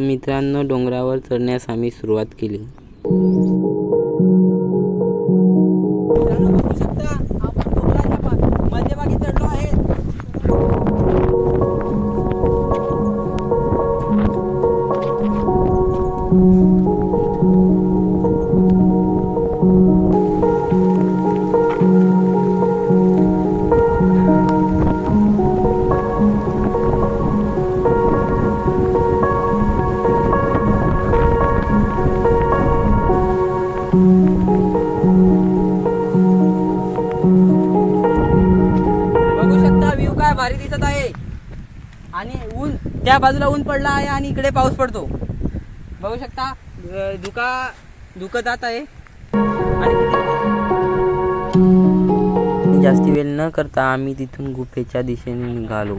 मित्रांनो, डोंगरावर चढण्यास आम्ही सुरुवात केली. बघू शकता आपण डोंगराच्या मध्यभागी चढलो आहे. भारी दिसत आहे आणि ऊन त्या बाजूला ऊन पडला आहे आणि इकडे पाऊस पडतो. बघू शकता धुकं जात आहे. जास्ती वेळ न करता आम्ही तिथून गुफेच्या दिशेने निघालो.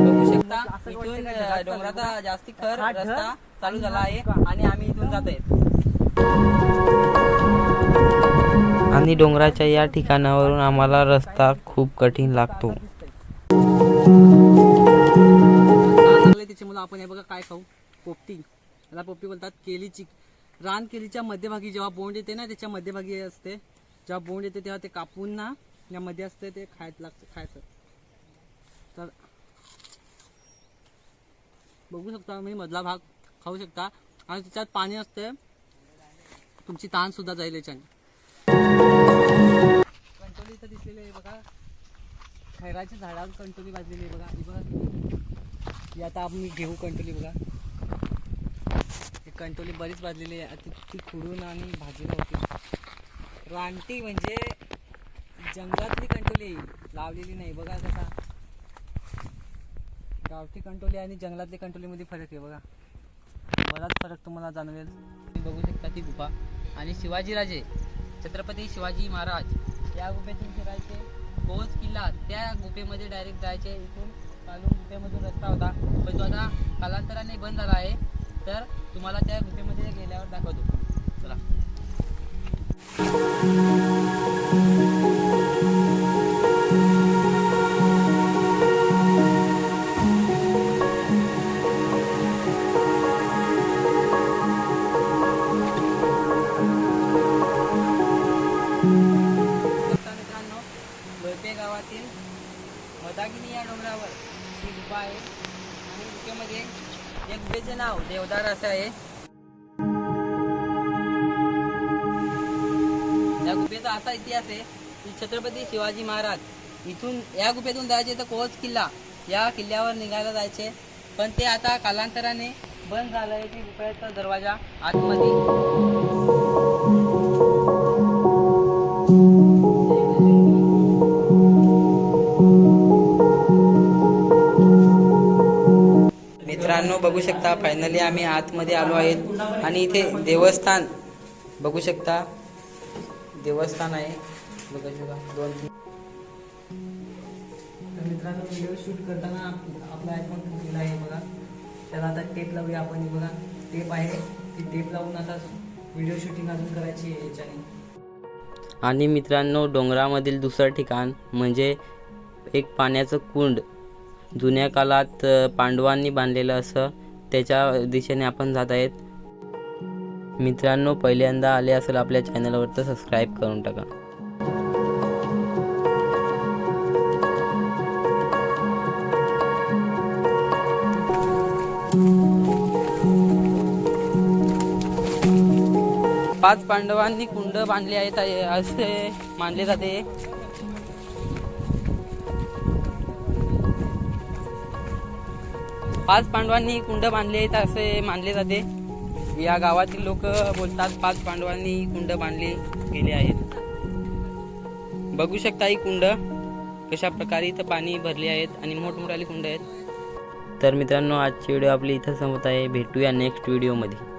बघू शकता इथून डोंगराचा जास्ती खर रस्ता चालू झाला आहे आणि आम्ही इथून जात आहे. आणि डोंगराच्या या ठिकाणावरून आम्हाला रस्ता खूप कठीण लागतो. त्याच्यामुळे आपण हे बघा काय खाऊ, पोपटी. याला पोपटी बोलतात. केलीची रान केलीच्या मध्यभागी जेव्हा बोंड येते ना, त्याच्या मध्यभागी असते. जेव्हा बोंड येते तेव्हा ते कापून ना या मध्ये असते, ते खायचं. तर बघू शकता मी मधला भाग खाऊ शकता आणि त्याच्यात पाणी असते. तुमची ताण सुद्धा जाईल याच्याने. कंटोली इथं दिसलेली आहे बघा. खैराच्या झाडावर कंटोली भाजलेली आहे बघा. ही बघा ही आता आपण घेऊ कंटोली बघा. ही कंटोली बरीच भाजलेली आहे. ती खुडून आणि भाजीला होती. रानटी म्हणजे जंगलातली कंटोली लावलेली नाही बघा. कसा गावठी कंटोली आणि जंगलातली कंटोलीमध्ये फरक आहे बघा. बराच फरक तुम्हाला जाणवेल. बघू शकता ती गुफा आणि शिवाजीराजे छत्रपती शिवाजी महाराज या गुफेतून फिरायचे. कोच किल्ला त्या गुफेमध्ये डायरेक्ट जायचे. इथून चालून गुफेमधून रस्ता होता, पण तो आता कालांतराने बंद झाला आहे. तर तुम्हाला त्या गुफेमध्ये गेल्यावर दाखवतो. चला. गावातील मदागिनी या डोंगरावर ही गुफा आहे आणि गुफेमध्ये या गुफेचे नाव देवदार असे आहे. या गुफेचा असा इतिहास आहे की छत्रपती शिवाजी महाराज इथून या गुफेतून जायचे तर कोच किल्ला या किल्ल्यावर निघायला जायचे, पण ते आता कालांतराने बंद झालं आहे. की गुफेचा दरवाजा आतमध्ये मित्रांनो बघू शकता फायनली आम्ही आतमध्ये आलो आहेत आणि इथे देवस्थान बघू शकता. देवस्थान आहे बघू शकता 2-3. तर मित्रांनो व्हिडिओ शूट करताना आपला आयफोन तुटलेला आहे बघा. त्याला आता टेप लावूया आपण. बघा टेप आहे, ती टेप लावून आता व्हिडिओ शूटिंग अजून करायची आहे याच्याने. आणि मित्रांनो, डोंगरामधील दुसरं ठिकाण म्हणजे एक पाण्याचं कुंड. जुन्या काळात पांडवांनी बांधलेलं असं, त्याच्या दिशेने आपण जात आहेत. मित्रांनो, पहिल्यांदा आले असेल आपल्या चॅनलवर तर सबस्क्राईब करून टाका. पाच पांडवांनी कुंड बांधले आहेत असे मानले जाते. पाच पांडवांनी कुंड बांधले आहेत असे मानले जाते. या गावातील लोक बोलतात 5 पांडवांनी कुंड बांधले गेले आहेत. बघू शकता ही कुंड कशा प्रकारे इथं पाणी भरले आहेत आणि मोठमोठाली कुंड आहेत. तर मित्रांनो, आजची व्हिडिओ आपली इथं संपत आहे. भेटूया नेक्स्ट व्हिडिओमध्ये.